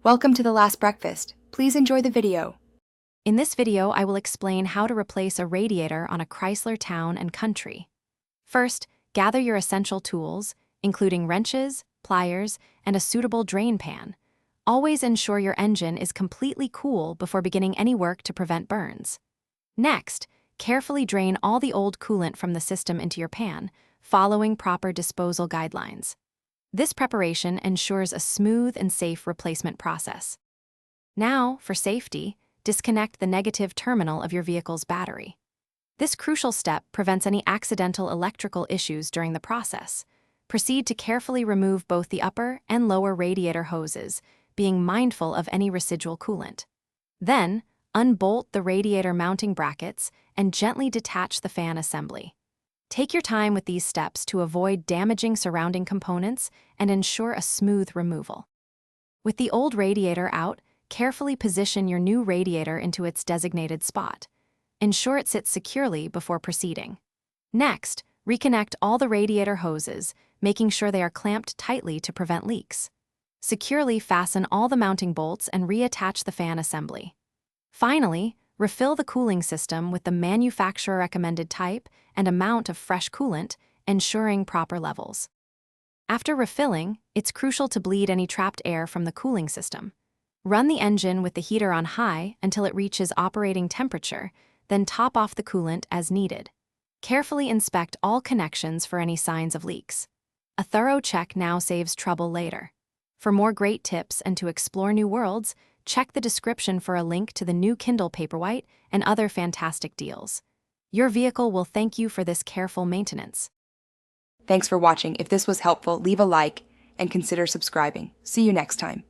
Welcome to The Last Breakfast. Please enjoy the video. In this video, I will explain how to replace a radiator on a Chrysler Town and Country. First, gather your essential tools, including wrenches, pliers, and a suitable drain pan. Always ensure your engine is completely cool before beginning any work to prevent burns. Next, carefully drain all the old coolant from the system into your pan, following proper disposal guidelines. This preparation ensures a smooth and safe replacement process. Now, for safety, disconnect the negative terminal of your vehicle's battery. This crucial step prevents any accidental electrical issues during the process. Proceed to carefully remove both the upper and lower radiator hoses, being mindful of any residual coolant. Then, unbolt the radiator mounting brackets and gently detach the fan assembly. Take your time with these steps to avoid damaging surrounding components and ensure a smooth removal. With the old radiator out, carefully position your new radiator into its designated spot. Ensure it sits securely before proceeding. Next, reconnect all the radiator hoses, making sure they are clamped tightly to prevent leaks. Securely fasten all the mounting bolts and reattach the fan assembly. Finally, refill the cooling system with the manufacturer-recommended type and amount of fresh coolant, ensuring proper levels. After refilling, it's crucial to bleed any trapped air from the cooling system. Run the engine with the heater on high until it reaches operating temperature, then top off the coolant as needed. Carefully inspect all connections for any signs of leaks. A thorough check now saves trouble later. For more great tips and to explore new worlds, check the description for a link to the new Kindle Paperwhite and other fantastic deals. Your vehicle will thank you for this careful maintenance. Thanks for watching. If this was helpful, leave a like and consider subscribing. See you next time.